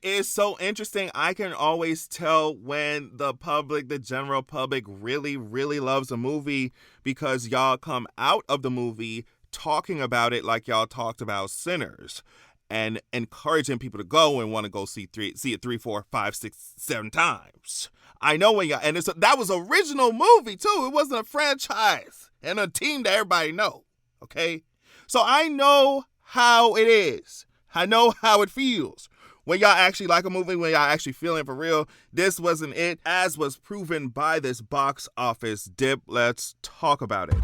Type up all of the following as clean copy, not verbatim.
It is so interesting. I can always tell when the public, the general public, really, really loves a movie because y'all come out of the movie talking about it like y'all talked about Sinners and encouraging people to go and want to go see it 3, 4, 5, 6, 7 times. I know when y'all, and that was an original movie too. It wasn't a franchise and a team that everybody know. Okay, so I know how it is. I know how it feels. When y'all actually like a movie, when y'all actually feeling for real, this wasn't it, as was proven by this box office dip. Let's talk about it.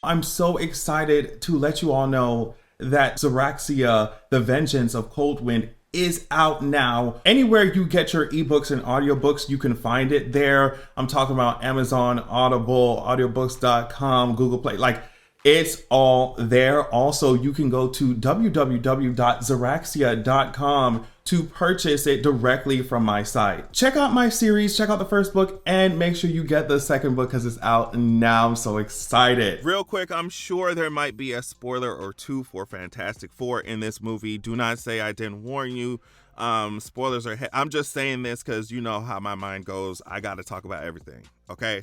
I'm so excited to let you all know that Zoraxia, The Vengeance of Coldwind is out now. Anywhere you get your ebooks and audiobooks, you can find it there. I'm talking about Amazon, Audible, audiobooks.com, Google Play, like it's all there. Also, you can go to www.zoraxia.com to purchase it directly from my site. Check out my series, check out the first book, and make sure you get the second book because it's out now. I'm so excited. Real quick, I'm sure there might be a spoiler or two for Fantastic Four in this movie. Do not say I didn't warn you. Spoilers are I'm just saying this because you know how my mind goes. I gotta talk about everything, okay?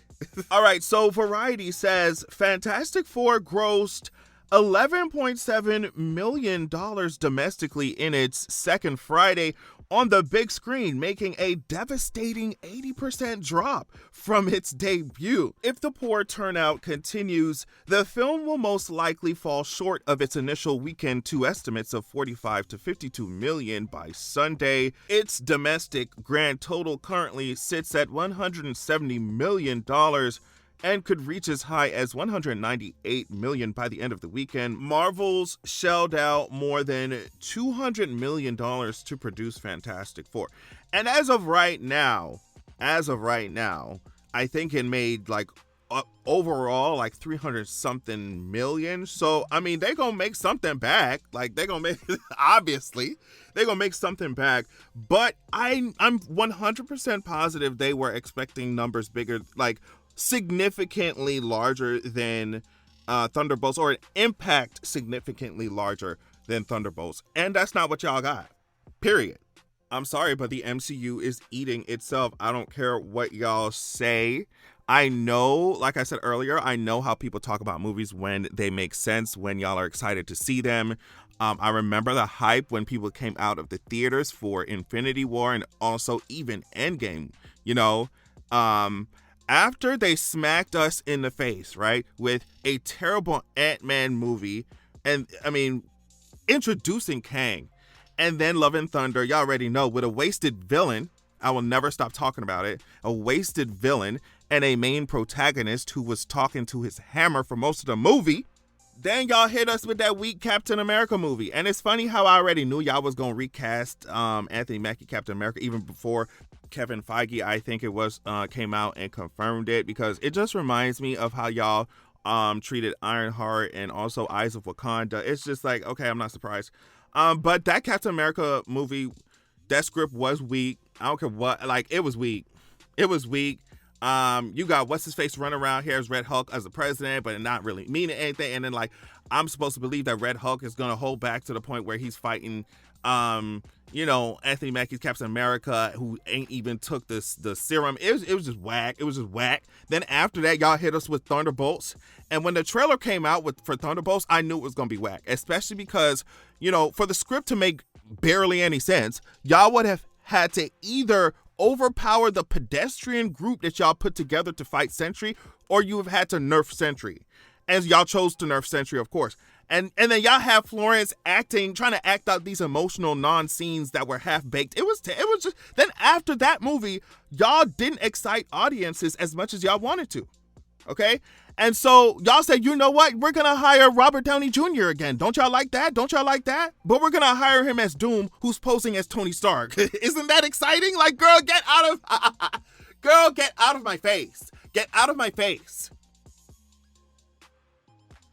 All right, so Variety says Fantastic Four grossed $11.7 million domestically in its second Friday on the big screen, making a devastating 80% drop from its debut. If the poor turnout continues, the film will most likely fall short of its initial weekend 2 estimates of 45 to 52 million by Sunday. Its domestic grand total currently sits at $170 million and could reach as high as 198 million by the end of the weekend. Marvel's shelled out more than $200 million to produce Fantastic Four. And as of right now, I think it made like overall like 300 something million. So, I mean, they're going to make something back. Like they're going to make, obviously, they're going to make something back. But I'm 100% positive they were expecting numbers bigger, like significantly larger than Thunderbolts, or an impact significantly larger than Thunderbolts. And that's not what y'all got. Period. I'm sorry, but the MCU is eating itself. I don't care what y'all say. I know, like I said earlier, I know how people talk about movies when they make sense, when y'all are excited to see them. I remember the hype when people came out of the theaters for Infinity War and also even Endgame, you know. After they smacked us in the face, right, with a terrible Ant-Man movie, and I mean, introducing Kang, and then Love and Thunder, y'all already know, with a wasted villain, I will never stop talking about it, a wasted villain, and a main protagonist who was talking to his hammer for most of the movie. Then y'all hit us with that weak Captain America movie. And it's funny how I already knew y'all was going to recast Anthony Mackie Captain America even before Kevin Feige, I think it was, came out and confirmed it, because it just reminds me of how y'all treated Ironheart and also Eyes of Wakanda. It's just like, okay, I'm not surprised. But that Captain America movie, that script was weak. I don't care what, like, it was weak. It was weak. You got what's his face running around here as Red Hulk as the president, but not really meaning anything. And then like, I'm supposed to believe that Red Hulk is gonna hold back to the point where he's fighting, Anthony Mackie's Captain America, who ain't even took the serum. It was just whack. It was just whack. Then after that, y'all hit us with Thunderbolts. And when the trailer came out for Thunderbolts, I knew it was gonna be whack, especially because, for the script to make barely any sense, y'all would have had to either overpower the pedestrian group that y'all put together to fight Sentry, or you have had to nerf Sentry. And y'all chose to nerf Sentry, of course. And then y'all have Florence trying to act out these emotional non-scenes that were half-baked. It was just, then after that movie, y'all didn't excite audiences as much as y'all wanted to. Okay? And so y'all said, you know what? We're going to hire Robert Downey Jr. again. Don't y'all like that? Don't y'all like that? But we're going to hire him as Doom, who's posing as Tony Stark. Isn't that exciting? Like, girl, get out of my face. Get out of my face.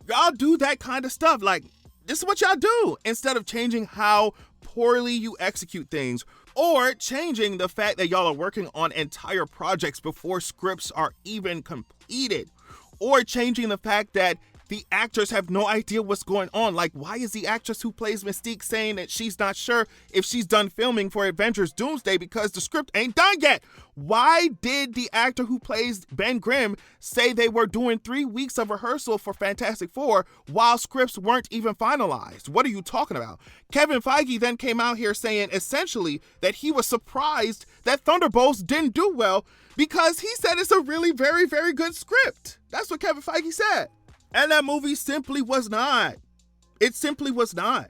Y'all do that kind of stuff. Like, this is what y'all do. Instead of changing how poorly you execute things, or changing the fact that y'all are working on entire projects before scripts are even completed, or changing the fact that the actors have no idea what's going on. Like, why is the actress who plays Mystique saying that she's not sure if she's done filming for Avengers Doomsday because the script ain't done yet? Why did the actor who plays Ben Grimm say they were doing 3 weeks of rehearsal for Fantastic Four while scripts weren't even finalized? What are you talking about? Kevin Feige then came out here saying essentially that he was surprised that Thunderbolts didn't do well because he said it's a really very, very good script. That's what Kevin Feige said. And that movie simply was not. It simply was not.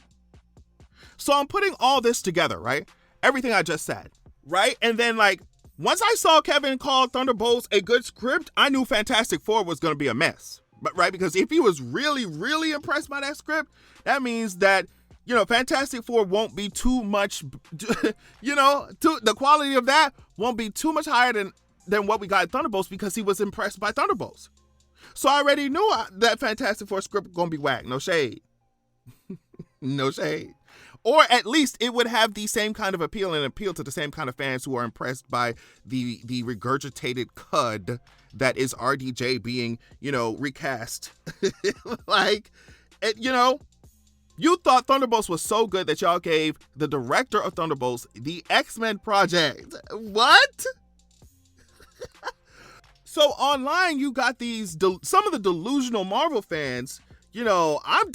So I'm putting all this together, right? Everything I just said, right? And then, like, once I saw Kevin call Thunderbolts a good script, I knew Fantastic Four was going to be a mess, but right? Because if he was really, really impressed by that script, that means that, you know, Fantastic Four won't be too much, you know, the quality of that won't be too much higher than what we got in Thunderbolts because he was impressed by Thunderbolts. So I already knew that Fantastic Four script was going to be whack. No shade. No shade. Or at least it would have the same kind of appeal and appeal to the same kind of fans who are impressed by the regurgitated cud that is RDJ being, you know, recast. Like, you know, you thought Thunderbolts was so good that y'all gave the director of Thunderbolts the X-Men project. What? So online, you got these some of the delusional Marvel fans. You know, I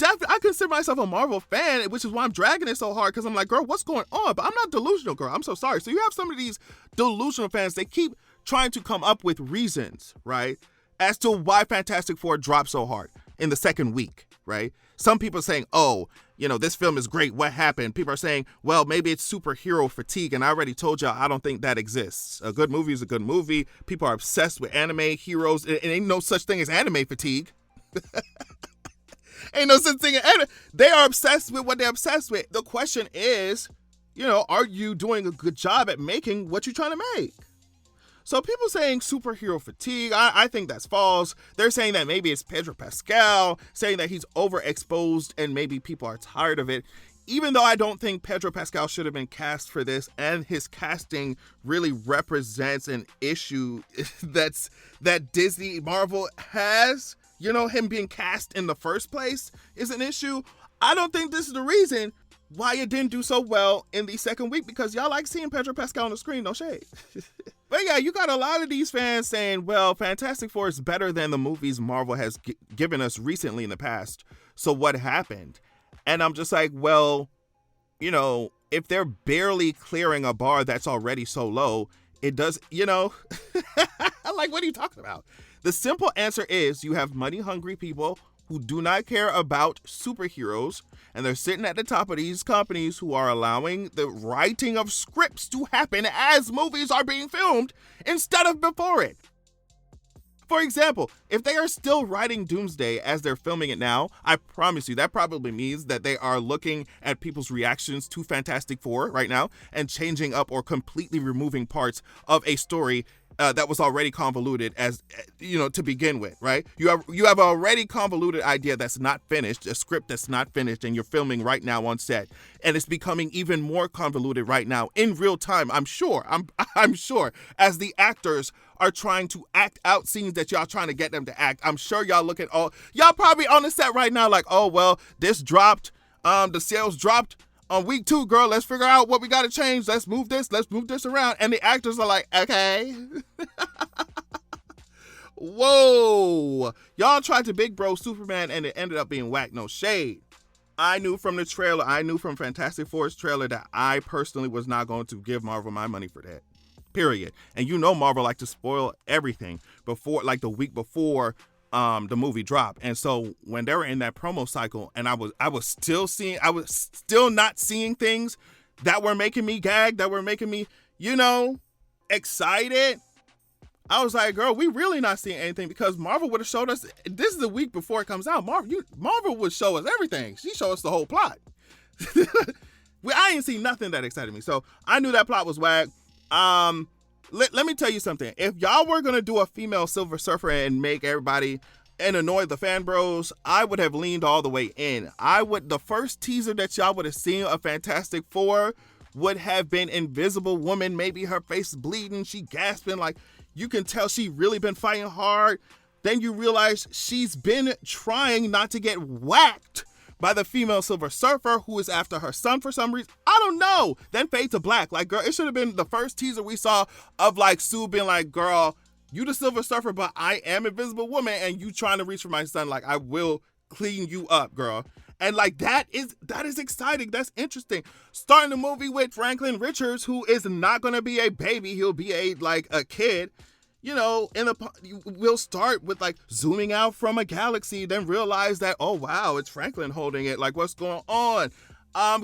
consider myself a Marvel fan, which is why I'm dragging it so hard, because I'm like, girl, what's going on? But I'm not delusional, girl. I'm so sorry. So you have some of these delusional fans. They keep trying to come up with reasons, right, as to why Fantastic Four dropped so hard in the second week, right? Some people are saying, oh, you know, this film is great. What happened? People are saying, well, maybe it's superhero fatigue. And I already told y'all, I don't think that exists. A good movie is a good movie. People are obsessed with anime heroes. It ain't no such thing as anime fatigue. Ain't no such thing as anime. They are obsessed with what they're obsessed with. The question is, you know, are you doing a good job at making what you're trying to make? So people saying superhero fatigue, I think that's false. They're saying that maybe it's Pedro Pascal, saying that he's overexposed and maybe people are tired of it. Even though I don't think Pedro Pascal should have been cast for this, and his casting really represents an issue that Disney Marvel has. You know, him being cast in the first place is an issue. I don't think this is the reason why it didn't do so well in the second week, because y'all like seeing Pedro Pascal on the screen, no shade. But yeah, you got a lot of these fans saying, well, Fantastic Four is better than the movies Marvel has given us recently in the past. So what happened? And I'm just like, well, you know, if they're barely clearing a bar that's already so low, it does, you know, like, what are you talking about? The simple answer is you have money-hungry people who do not care about superheroes, and they're sitting at the top of these companies who are allowing the writing of scripts to happen as movies are being filmed instead of before it. For example, if they are still writing Doomsday as they're filming it now, I promise you that probably means that they are looking at people's reactions to Fantastic Four right now and changing up or completely removing parts of a story that was already convoluted, as you know, to begin with, right? You have already convoluted idea that's not finished, a script that's not finished, and you're filming right now on set, and it's becoming even more convoluted right now in real time. I'm sure, as the actors are trying to act out scenes that y'all trying to get them to act. I'm sure y'all look at y'all probably on the set right now like, oh well, this dropped, the sales dropped on week 2, girl, let's figure out what we got to change. Let's move this around. And the actors are like, okay. Whoa. Y'all tried to big bro Superman and it ended up being whack. No shade. I knew from the trailer, I knew from Fantastic Four's trailer that I personally was not going to give Marvel my money for that. Period. And you know Marvel like to spoil everything before, like the week before the movie dropped. And so when they were in that promo cycle and I was still not seeing things that were making me gag, that were making me, you know, excited. I was like, girl, we really not seeing anything, because Marvel would have showed us, this is the week before it comes out. Marvel would show us everything. She showed us the whole plot. I ain't seen nothing that excited me. So I knew that plot was whack. Let me tell you something. If y'all were going to do a female Silver Surfer and make everybody and annoy the fan bros, I would have leaned all the way in. The first teaser that y'all would have seen of Fantastic Four would have been Invisible Woman, maybe her face bleeding, she gasping, like you can tell she really been fighting hard. Then you realize she's been trying not to get whacked by the female Silver Surfer who is after her son for some reason. I don't know. Then fade to black. Like, girl, it should have been the first teaser we saw of like Sue being like, girl, you the Silver Surfer, but I am Invisible Woman and you trying to reach for my son. Like, I will clean you up, girl. And like that is exciting. That's interesting. Starting the movie with Franklin Richards, who is not gonna be a baby. He'll be a kid. You know, we'll start with like zooming out from a galaxy, then realize that, oh wow, it's Franklin holding it. Like, what's going on? I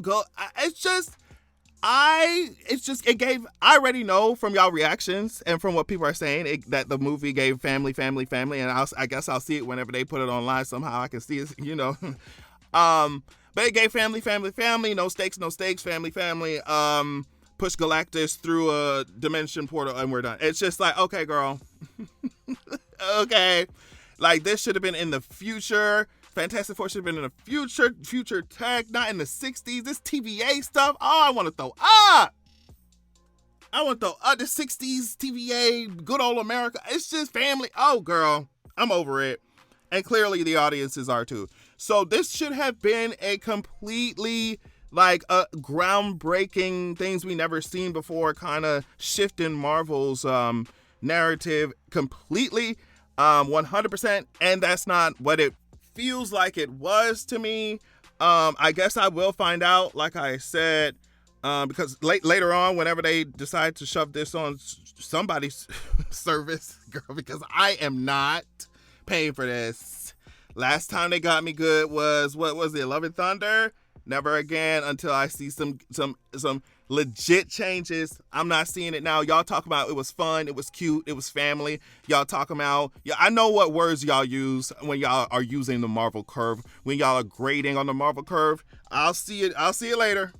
already know from y'all reactions and from what people are saying that the movie gave family, and I guess I'll see it whenever they put it online somehow. I can see it, you know. But it gave family, no stakes, family. Push Galactus through a dimension portal and we're done. It's just like, okay, girl. Okay. Like, this should have been in the future. Fantastic Four should have been in the future tech, not in the 60s. This TVA stuff, oh, I want to throw up. The 60s TVA, good old America. It's just family. Oh, girl, I'm over it. And clearly the audiences are too. So this should have been a completely like a groundbreaking, things we never seen before, kind of shift in Marvel's narrative completely, 100%. And that's not what it feels like it was to me. I guess I will find out, like I said, because later on, whenever they decide to shove this on somebody's service, girl, because I am not paying for this. Last time they got me good was, what was it, Love and Thunder? Never again until I see some legit changes. I'm not seeing it now. Y'all talk about it was fun, it was cute, it was family. Y'all talking about, yeah, I know what words y'all use when y'all are using the Marvel curve. When y'all are grading on the Marvel curve, I'll see it later.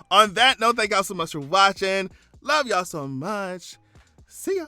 On that note, thank y'all so much for watching. Love y'all so much. See ya.